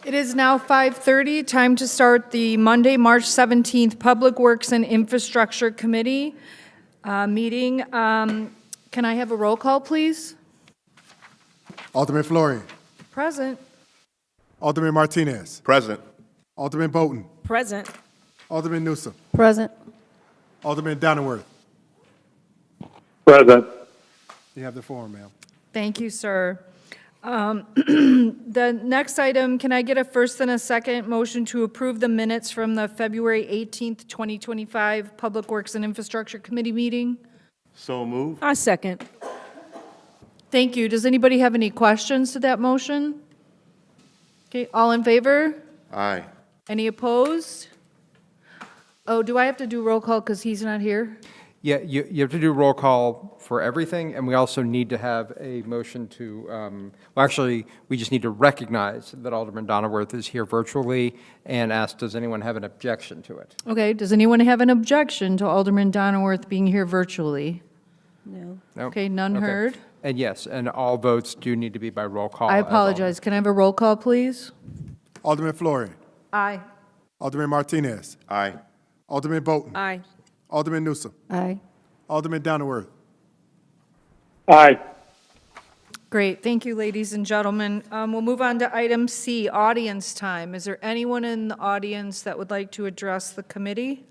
It is now 5:30, time to start the Monday, March 17th Public Works and Infrastructure Committee meeting. Can I have a roll call, please? Alderman Florian. Present. Alderman Martinez. Present. Alderman Bolton. Present. Alderman Newsom. Present. Alderman Donnerworth. Present. You have the floor, ma'am. Thank you, sir. The next item, can I get a first and a second motion to approve the minutes from the February 18th, 2025 Public Works and Infrastructure Committee meeting? So move. I second. Thank you. Does anybody have any questions to that motion? Okay, all in favor? Aye. Any opposed? Oh, do I have to do roll call because he's not here? Yeah, you have to do roll call for everything, and we also need to have a motion to, well, actually, we just need to recognize that Alderman Donnerworth is here virtually and ask, does anyone have an objection to it? Okay, does anyone have an objection to Alderman Donnerworth being here virtually? No. No? Okay, none Okay. heard. And yes, and all votes do need to be by roll call. I as apologize. Can I have a roll call, please? Alderman Florian. Aye. Alderman Martinez. Aye. Alderman Bolton. Aye. Alderman Newsom. Aye. Alderman Donnerworth. Aye. Great, thank you, ladies and gentlemen. We'll move on to item C, audience time. Is there anyone in the audience that would like to address the committee?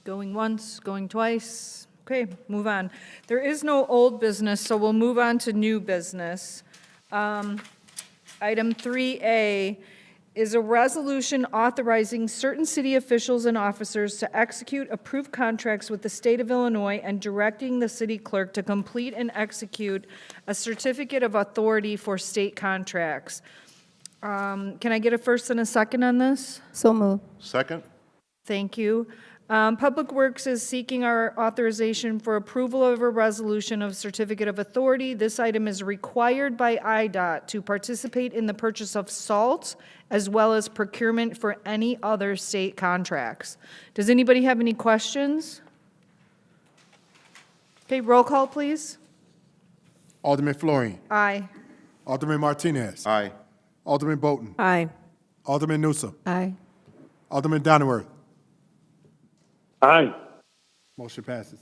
Going once, going twice? Okay, move on. There is no old business, so we'll move on to new business. Item 3A is a resolution authorizing certain city officials and officers to execute approved contracts with the state of Illinois and directing the city clerk to complete and execute a certificate of authority for state contracts. Can I get a first and a second on this? So move. Second. Thank you. Public Works is seeking our authorization for approval of a resolution of certificate of authority. This item is required by IDOT to participate in the purchase of salt as well as procurement for any other state contracts. Does anybody have any questions? Okay, roll call, please. Alderman Florian. Aye. Alderman Martinez. Aye. Alderman Bolton. Aye. Alderman Newsom. Aye. Alderman Donnerworth. Aye. Motion passes.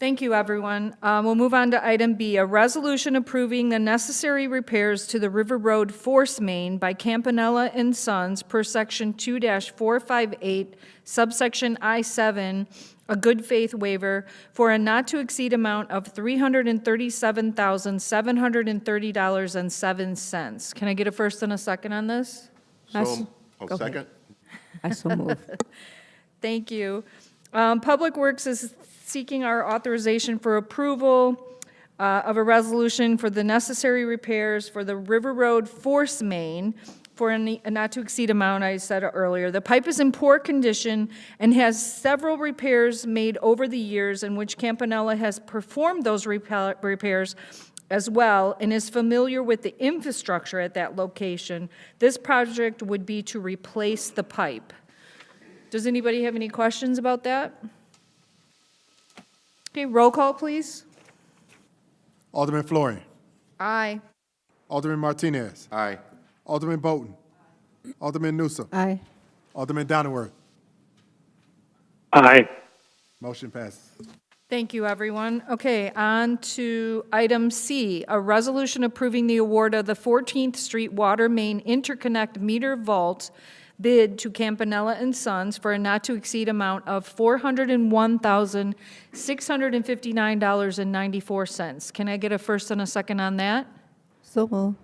Thank you, everyone. We'll move on to item B, a resolution approving the necessary repairs to the River Road Force Main by Campanella and Sons per section 2-458, subsection I-7, a good faith waiver for a not-to-exceed amount of $337,730.07. Can I get a first and a second on this? So, Go ahead. second. I so move. Thank you. Public Works is seeking our authorization for approval of a resolution for the necessary repairs for the River Road Force Main for a not-to-exceed amount, I said earlier. The pipe is in poor condition and has several repairs made over the years in which Campanella has performed those repairs as well and is familiar with the infrastructure at that location. This project would be to replace the pipe. Does anybody have any questions about that? Okay, roll call, please. Alderman Florian. Aye. Alderman Martinez. Aye. Alderman Bolton. Alderman Newsom. Aye. Alderman Donnerworth. Aye. Motion passes. Thank you, everyone. Okay, on to item C, a resolution approving the award of the 14th Street Water Main Interconnect Meter Vault bid to Campanella and Sons for a not-to-exceed amount of $401,659.94. Can I get a first and a second on that? So move.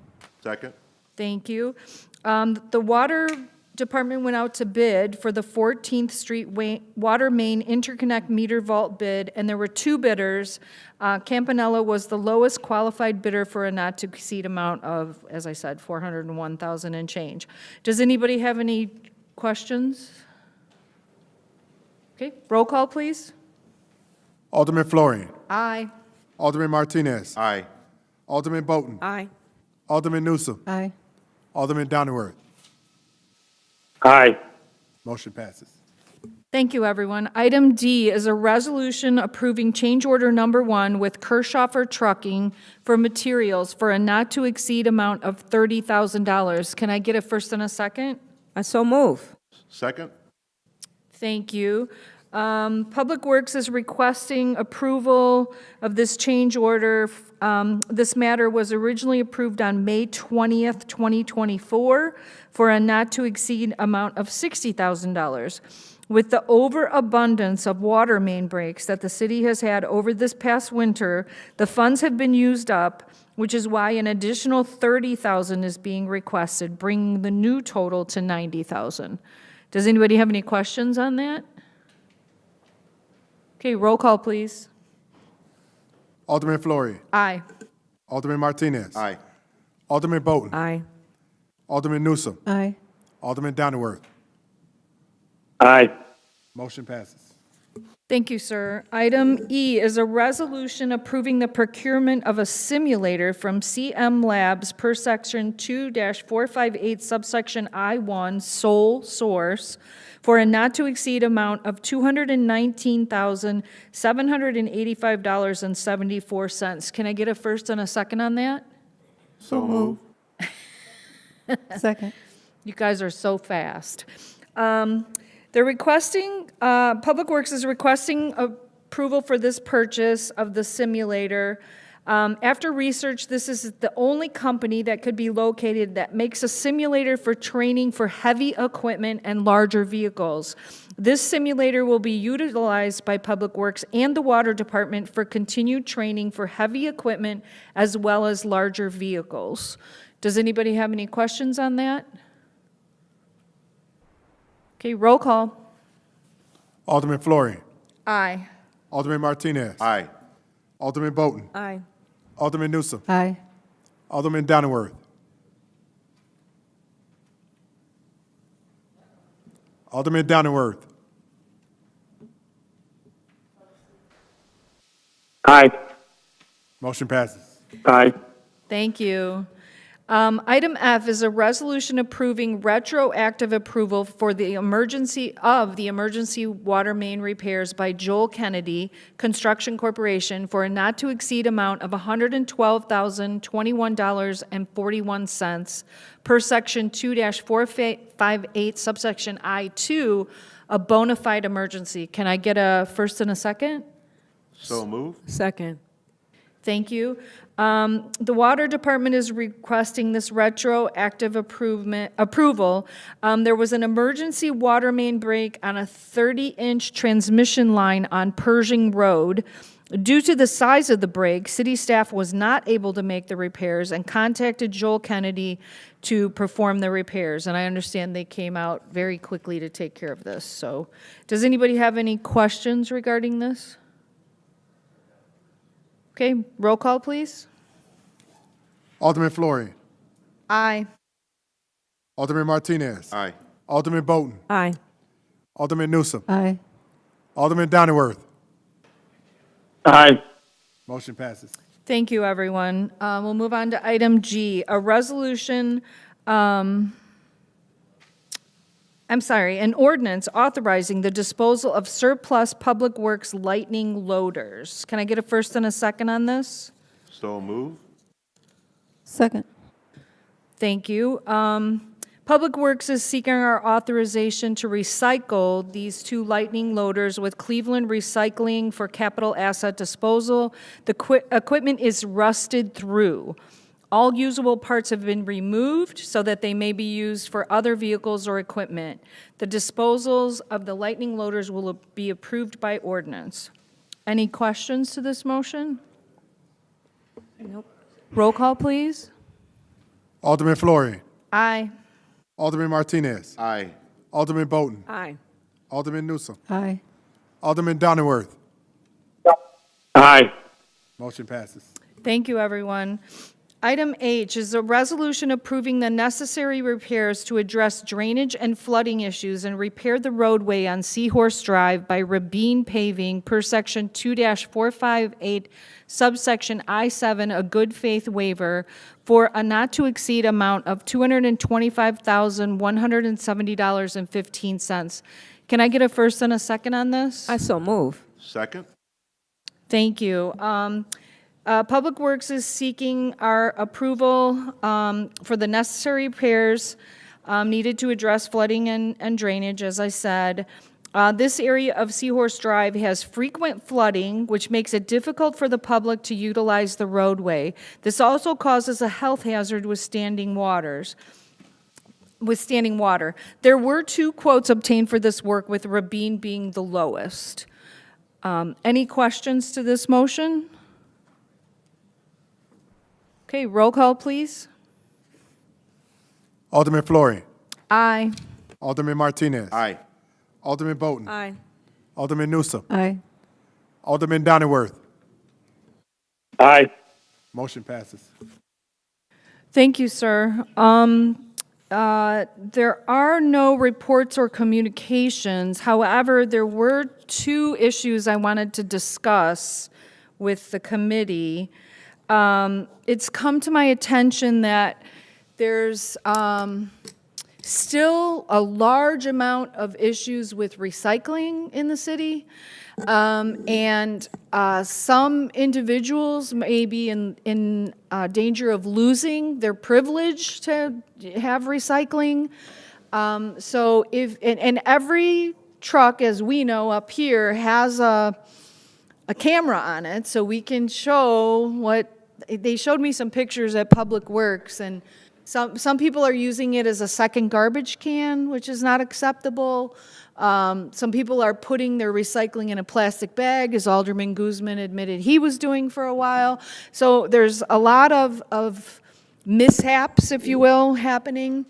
Second. Thank you. The Water Department went out to bid for the 14th Street Water Main Interconnect Meter Vault bid, and there were two bidders. Campanella was the lowest qualified bidder for a not-to-exceed amount of, as I said, $401,000 and change. Does anybody have any questions? Okay, roll call, please. Alderman Florian. Aye. Alderman Martinez. Aye. Alderman Bolton. Aye. Alderman Newsom. Aye. Alderman Donnerworth. Aye. Motion passes. Thank you, everyone. Item D is a resolution approving change order number 1 with Kirschoffer Trucking for materials for a not-to-exceed amount of $30,000. Can I get a first and a second? I so move. Second? Thank you. Public Works is requesting approval of this change order. This matter was originally approved on May 20th, 2024, for a not-to-exceed amount of $60,000. With the overabundance of water main breaks that the city has had over this past winter, the funds have been used up, which is why an additional $30,000 is being requested, bringing the new total to $90,000. Does anybody have any questions on that? Okay, roll call, please. Alderman Florian. Aye. Alderman Martinez. Aye. Alderman Bolton. Aye. Alderman Newsome. Aye. Alderman Donnerworth. Aye. Motion passes. Thank you, sir. Item E is a resolution approving the procurement of a simulator from CM Labs per section 2-458 subsection I1 sole source for a not-to-exceed amount of $219,785.74. Can I get a first and a second on that? So move. Second. You guys are so fast. They're requesting, Public Works is requesting approval for this purchase of the simulator. After research, this is the only company that could be located that makes a simulator for training for heavy equipment and larger vehicles. This simulator will be utilized by Public Works and the Water Department for continued training for heavy equipment as well as larger vehicles. Does anybody have any questions on that? Okay, roll call. Alderman Florian. Aye. Alderman Martinez. Aye. Alderman Bolton. Aye. Alderman Newsome. Aye. Alderman Donnerworth. Alderman Donnerworth. Aye. Motion passes. Aye. Thank you. Item F is a resolution approving retroactive approval for the emergency water main repairs by Joel Kennedy Construction Corporation for a not-to-exceed amount of $112,021.41 per section 2-458 subsection I2, a bona fide emergency. Can I get a first and a second? So move. Second. Thank you. The Water Department is requesting this retroactive approval. There was an emergency water main break on a 30-inch transmission line on Pershing Road. Due to the size of the break, city staff was not able to make the repairs and contacted Joel Kennedy to perform the repairs. And I understand they came out very quickly to take care of this. So, does anybody have any questions regarding this? Okay, roll call, please. Alderman Florian. Aye. Alderman Martinez. Aye. Alderman Bolton. Aye. Alderman Newsome. Aye. Alderman Donnerworth. Aye. Motion passes. Thank you, everyone. We'll move on to item G, a resolution, an ordinance authorizing the disposal of surplus Public Works lightning loaders. Can I get a first and a second on this? So move. Second. Thank you. Public Works is seeking our authorization to recycle these two lightning loaders with Cleveland Recycling for capital asset disposal. The equipment is rusted through. All usable parts have been removed so that they may be used for other vehicles or equipment. The disposals of the lightning loaders will be approved by ordinance. Any questions to this motion? Nope. Roll call, please. Alderman Florian. Aye. Alderman Martinez. Aye. Alderman Bolton. Aye. Alderman Newsome. Aye. Alderman Donnerworth. Aye. Motion passes. Thank you, everyone. Item H is a resolution approving the necessary repairs to address drainage and flooding issues and repair the roadway on Seahorse Drive by Rabine Paving per section 2-458 subsection I-7, a good faith waiver for a not-to-exceed amount of $225,170.15. Can I get a first and a second on this? I so move. Second? Thank you. Public Works is seeking our approval for the necessary repairs needed to address flooding and drainage, as I said. This area of Seahorse Drive has frequent flooding, which makes it difficult for the public to utilize the roadway. This also causes a health hazard with standing water. There were 2 quotes obtained for this work, with Rabin being the lowest. Any questions to this motion? Okay, roll call, please. Alderman Fleury. Aye. Alderman Martinez. Aye. Alderman Bolton. Aye. Alderman Newsome. Aye. Alderman Donnerworth. Aye. Motion passes. Thank you, sir. There are no reports or communications. However, there were 2 issues I wanted to discuss with the committee. It's come to my attention that there's still a large amount of issues with recycling in the city. And some individuals may be in danger of losing their privilege to have recycling. So and every truck, as we know up here, has a camera on it, so we can show what, they showed me some pictures at Public Works, and some people are using it as a second garbage can, which is not acceptable. Some people are putting their recycling in a plastic bag, as Alderman Guzman admitted he was doing for a while. So there's a lot of mishaps, if you will, happening.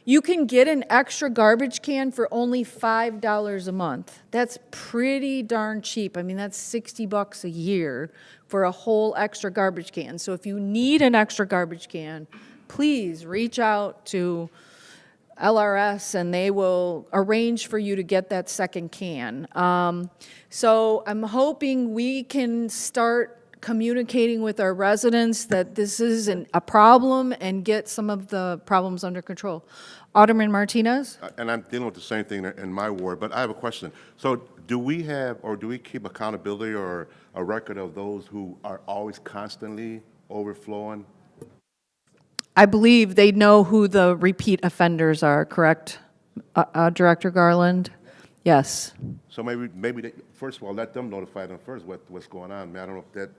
You can get an extra garbage can for only $5 a month. That's pretty darn cheap. I mean, that's $60 a year for a whole extra garbage can. So if you need an extra garbage can, please reach out to LRS and they will arrange for you to get that second can. So I'm hoping we can start communicating with our residents that this is a problem and get some of the problems under control. Alderman Martinez? And I'm dealing with the same thing in my ward, but I have a question. So do we have, or do we keep accountability or a record of those who are always constantly overflowing? I believe they know who the repeat offenders are, correct, Director Garland? Yes. So maybe they, first of all, let them notify them first what's going on. I mean, I don't know if that,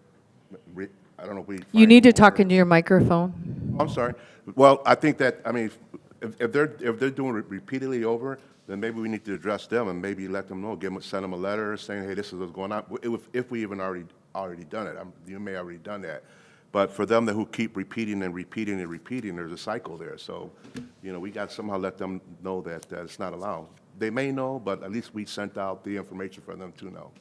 I don't know if we. You need to talk into your microphone. I'm sorry. Well, I think that, I mean, if they're doing it repeatedly over, then maybe we need to address them and maybe let them know, send them a letter saying, hey, this is what's going on. If we even already done it, you may have already done that. But for them who keep repeating and repeating and repeating, there's a cycle there. So, we got to somehow let them know that it's not allowed. They may know, but at least we sent out the information for them to know.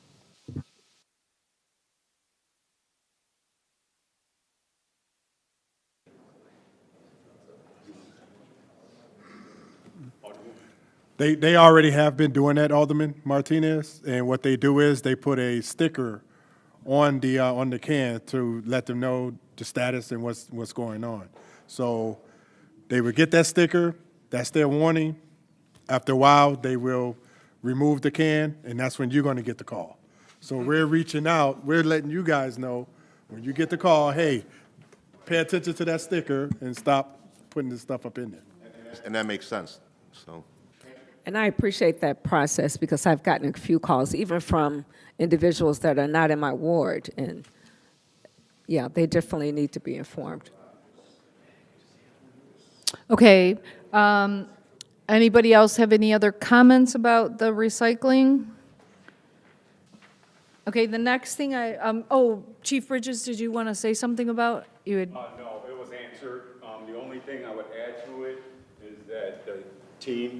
They already have been doing that, Alderman Martinez, and what they do is they put a sticker on the can to let them know the status and what's going on. So they would get that sticker, that's their warning. After a while, they will remove the can, and that's when you're going to get the call. So we're reaching out, we're letting you guys know when you get the call, hey, pay attention to that sticker and stop putting this stuff up in there. And that makes sense, so. And I appreciate that process because I've gotten a few calls, even from individuals that are not in my ward. And yeah, they definitely need to be informed. Okay. Anybody else have any other comments about the recycling? Okay, the next thing Chief Bridges, did you want to say something about? You had. No, it was answered. The only thing I would add to it is that the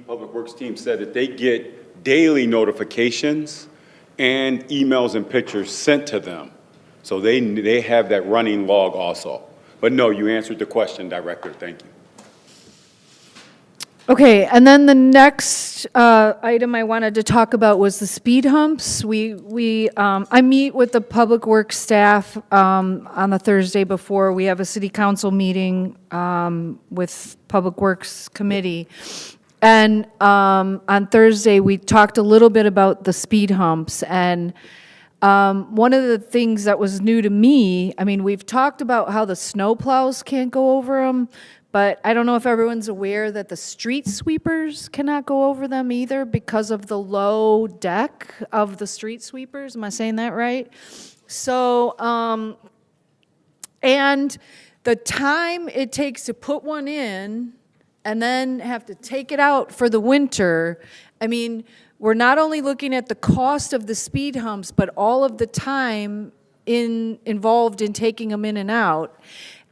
Public Works team said that they get daily notifications and emails and pictures sent to them. So they have that running log also. But no, you answered the question, Director. Thank you. Okay, and then the next item I wanted to talk about was the speed humps. I meet with the Public Works staff on the Thursday before we have a city council meeting with Public Works Committee. And on Thursday, we talked a little bit about the speed humps. And one of the things that was new to me, I mean, we've talked about how the snow plows can't go over them, but I don't know if everyone's aware that the street sweepers cannot go over them either because of the low deck of the street sweepers. Am I saying that right? So, and the time it takes to put one in and then have to take it out for the winter, I mean, we're not only looking at the cost of the speed humps, but all of the time involved in taking them in and out.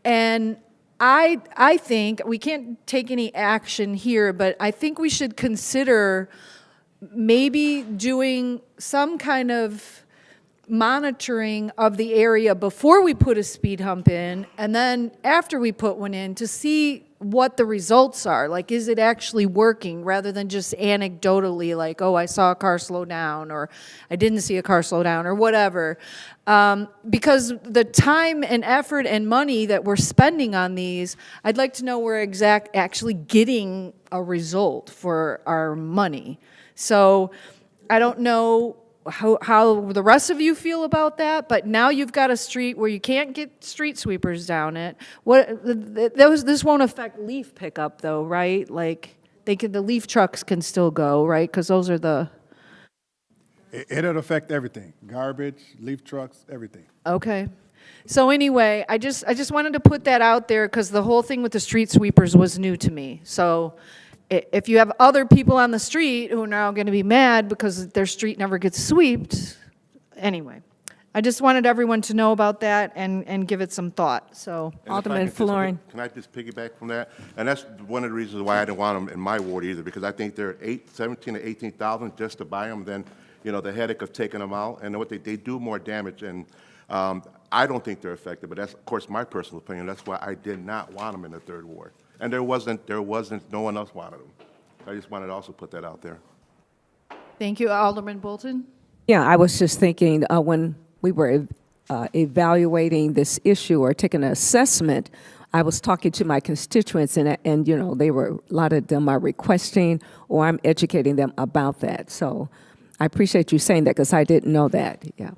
And I think, we can't take any action here, but I think we should consider maybe doing some kind of monitoring of the area before we put a speed hump in, and then after we put one in to see what the results are. Like, is it actually working, rather than just anecdotally, like, oh, I saw a car slow down, or I didn't see a car slow down, or whatever. Because the time and effort and money that we're spending on these, I'd like to know we're actually getting a result for our money. So I don't know how the rest of you feel about that, but now you've got a street where you can't get street sweepers down it. This won't affect leaf pickup though, right? Like, the leaf trucks can still go, right? Because those are the, It'll affect everything, garbage, leaf trucks, everything. okay. So anyway, I just wanted to put that out there because the whole thing with the street sweepers was new to me. So if you have other people on the street who are now going to be mad because their street never gets swept, anyway, I just wanted everyone to know about that and give it some thought, so. And if I Alderman can just- Flooring. Can I just piggyback from that? And that's one of the reasons why I didn't want them in my ward either, because I think they're 17 to 18,000 just to buy them, then, you know, the headache of taking them out, and what they do more damage, and I don't think they're effective, but that's, of course, my personal opinion. That's why I did not want them in the third ward. And there wasn't, no one else wanted them. I just wanted to also put that out there. Thank you, Alderman Bolton. Yeah, I was just thinking, when we were evaluating this issue or taking an assessment, I was talking to my constituents, and you know, a lot of them are requesting, or I'm educating them about that. So I appreciate you saying that, because I didn't know that, yeah.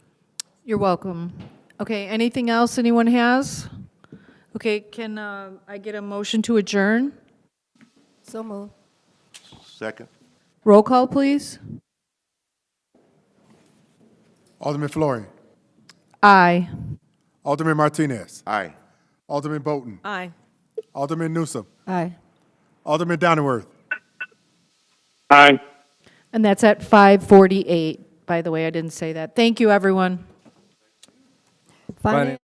You're welcome. Okay, anything else anyone has? Okay, can I get a motion to adjourn? So moved. Second? Roll call, please. Alderman Fleury, Aye. Alderman Martinez, Aye. Alderman Bolton, Aye. Alderman Newsom, Aye. Alderman Donnerworth. Aye. And that's at 5:48, by the way, I didn't say that. Thank you, everyone. Finance